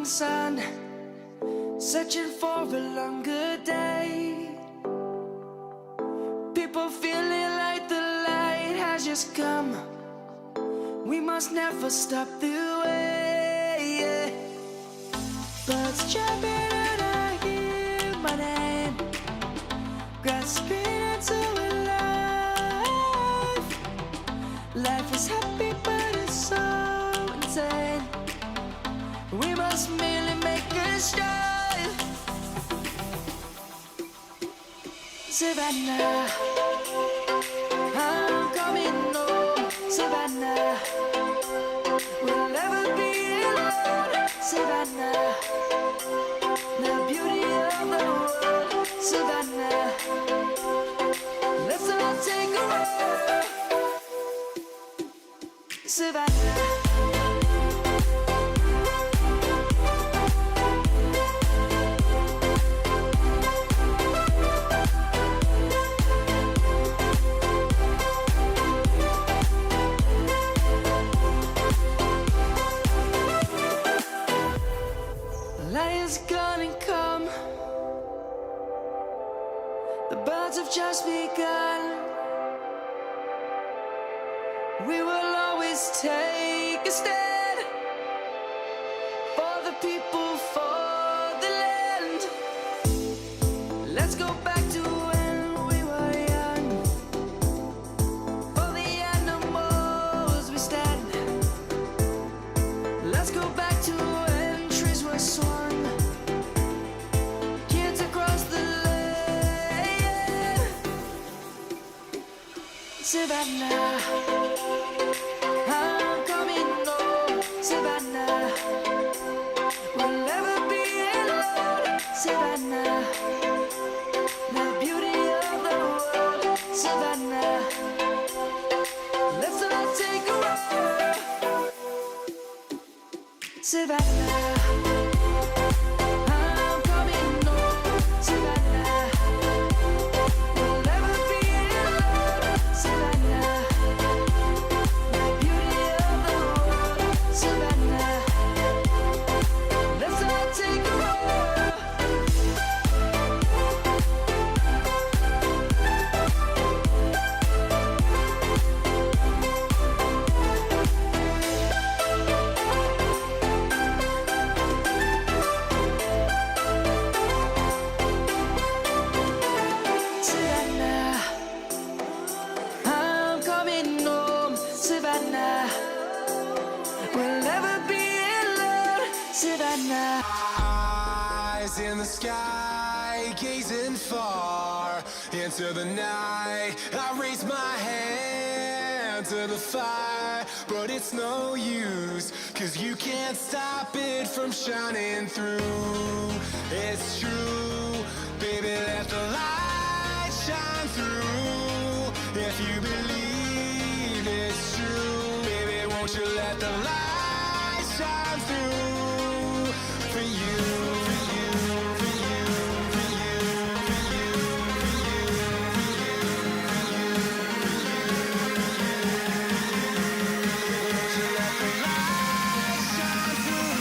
sun, searching for a longer day. People feeling like the light has just come. We must never stop the way, yeah. Birds chirping and I hear my name, grasping into a life. Life is happy but it's so insane. We must merely make a start. Savannah, I'm coming home. Savannah, we'll never be alone. Savannah, the beauty of the world. Savannah, let's all take a walk. Savannah. Lion's gonna come. The birds have just begun. We will always take a stand for the people, for the land. Let's go back to when we were young. For the animals we stand. Let's go back to when trees were swung. Kids across the land. Savannah, I'm coming home. Savannah, we'll never be alone. Savannah, the beauty of the world. Savannah, let's all take a walk. Savannah, I'm coming home. Savannah, we'll never be alone. Savannah, the beauty of the world. Savannah, let's all take a walk. Savannah, I'm coming home. Savannah, we'll never be alone. Savannah. Eyes in the sky, gazing far into the night. I raise my hand to the fire, but it's no use, 'cause you can't stop it from shining through. It's true, baby, let the light shine through. If you believe it's true, baby, won't you let the light shine through for you, for you, for you, for you, for you, for you, for you, for you, won't you let the light shine through?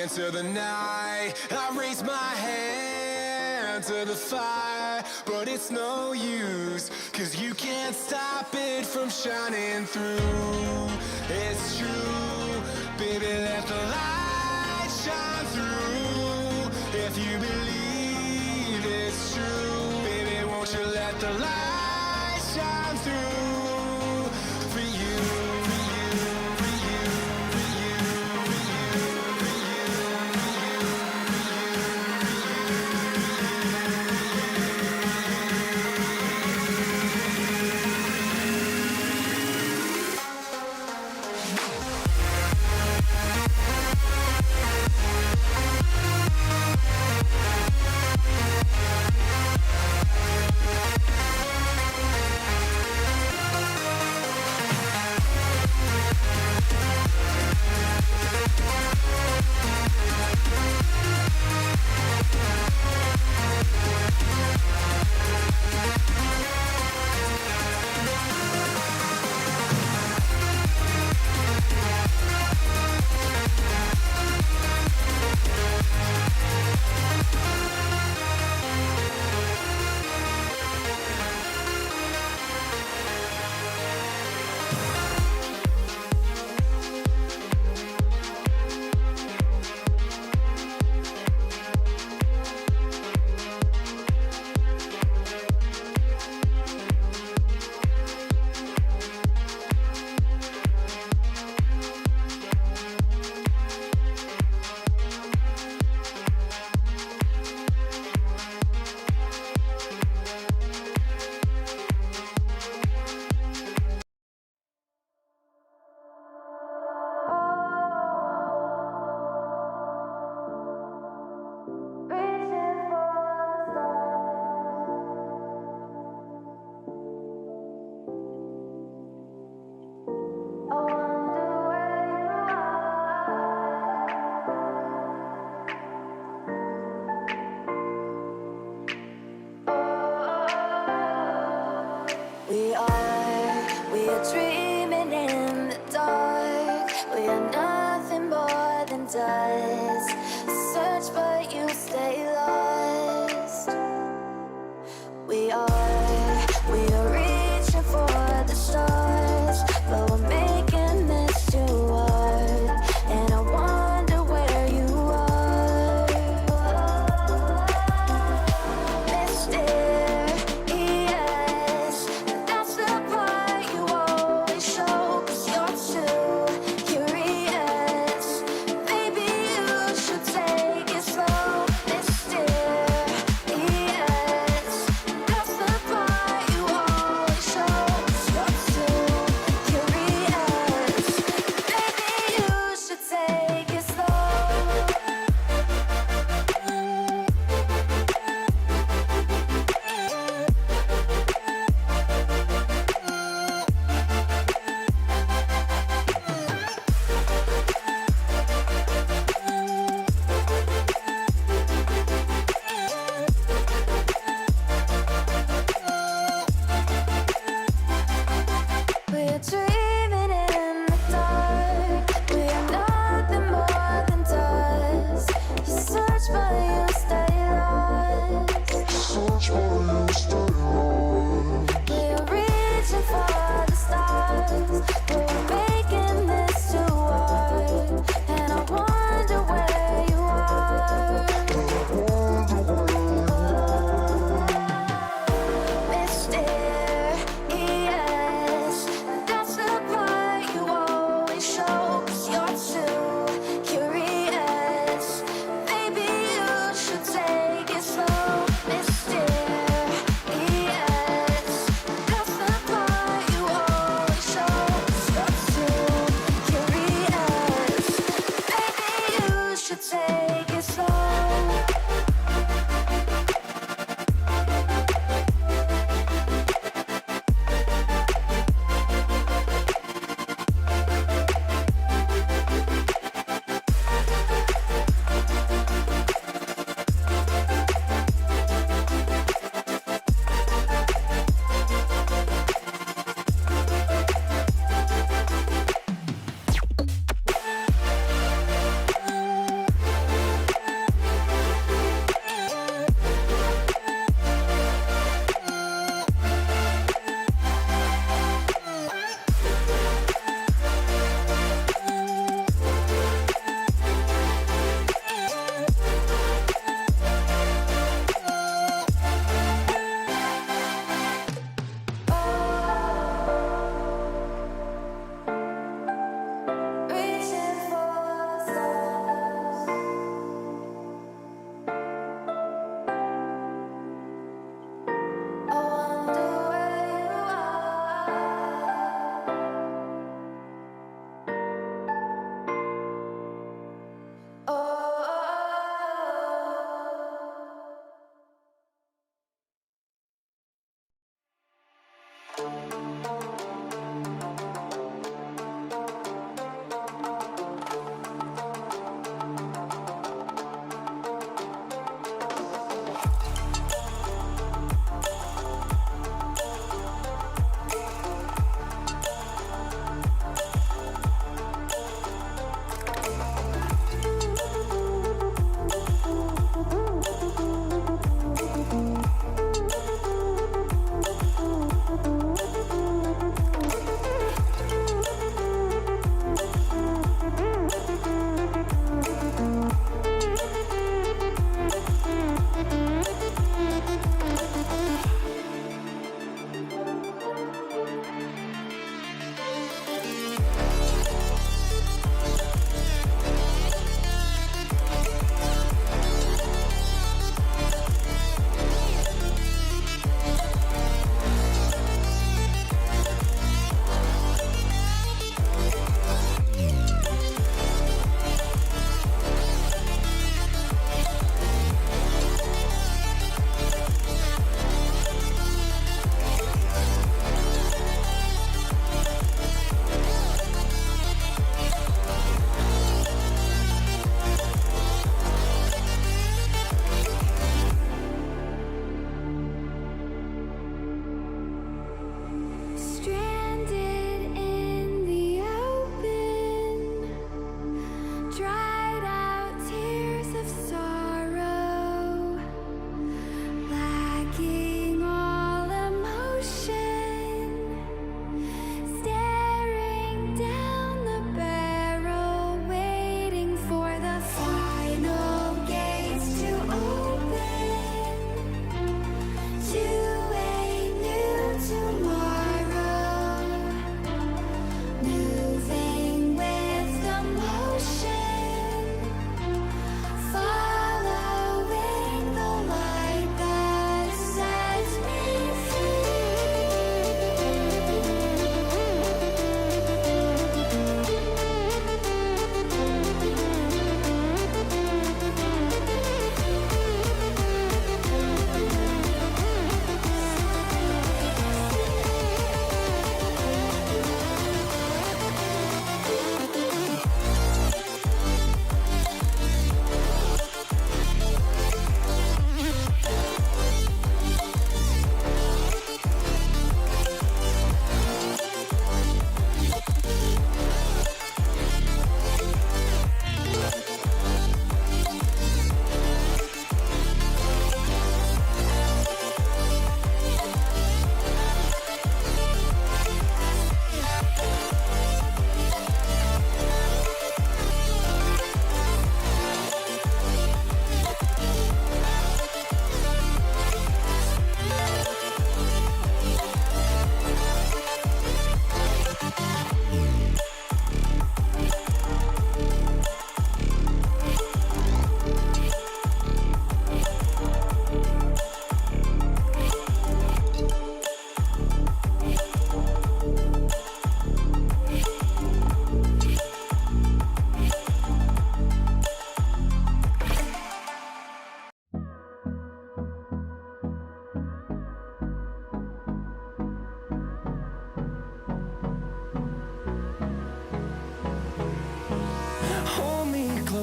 into the night. I raise my hand to the fire, but it's no use, 'cause you can't stop it from shining through. It's true, baby, let the light shine through. If you believe it's true, baby, won't you let the light shine through for you, for you, for you, for you, for you, for you, for you,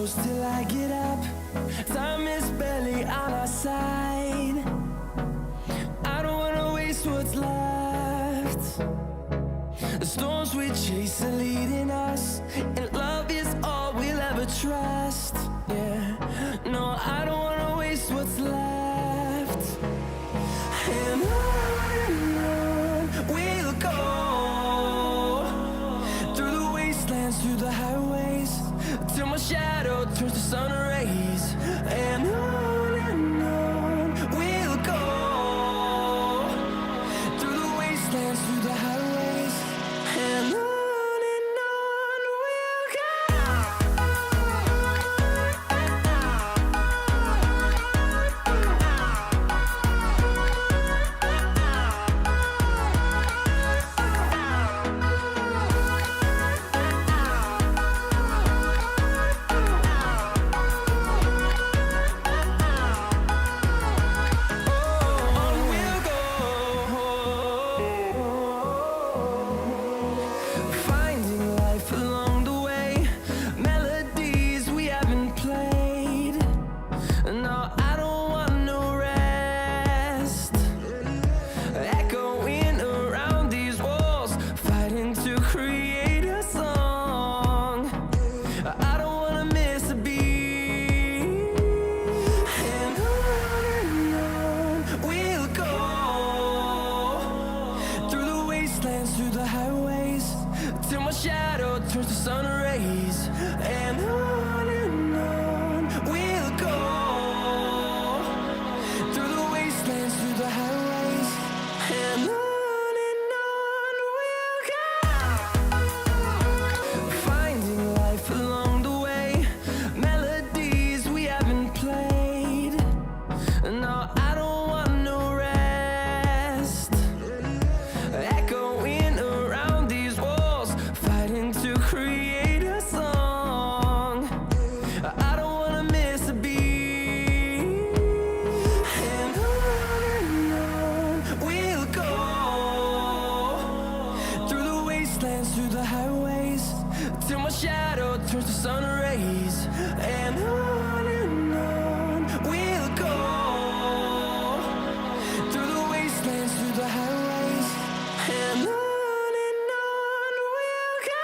close till I get up. Time is barely on our side. I don't wanna waste what's left. The storms we chase are leading us, and love is all we'll ever trust. Yeah, no, I don't wanna waste what's left. And on we'll go, through the wastelands, through the highways, till my shadow turns to sun rays. And on we'll go, through the wastelands, through the highways, and on we'll go. Finding life along the way, melodies we haven't played. No, I don't want no rest. Echoing around these walls, fighting to create a song. I don't wanna miss a beat. And on we'll go, through the wastelands, through the highways, till my shadow turns to sun rays. And on we'll go, through the wastelands, through the highways, and on we'll go. Finding life along the way, melodies we haven't played. No, I don't want no rest. Echoing around these walls, fighting to create a song. I don't wanna miss a beat. And on we'll go, through the wastelands, through the highways, till my shadow turns to sun rays. And on we'll go, through the wastelands, through the highways, and on we'll go.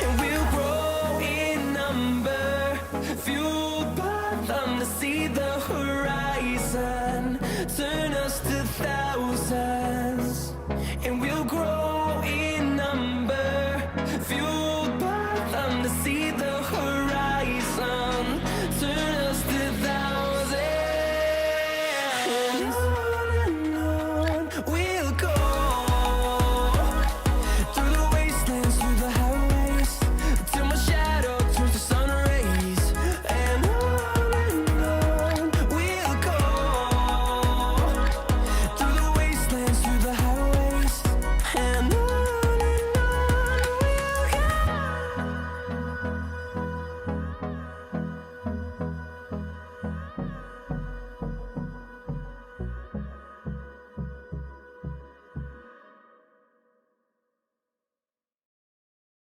And we'll grow in number, fueled by them to see the horizon, turn us to thousands. And we'll grow in number, fueled by them to see the horizon, turn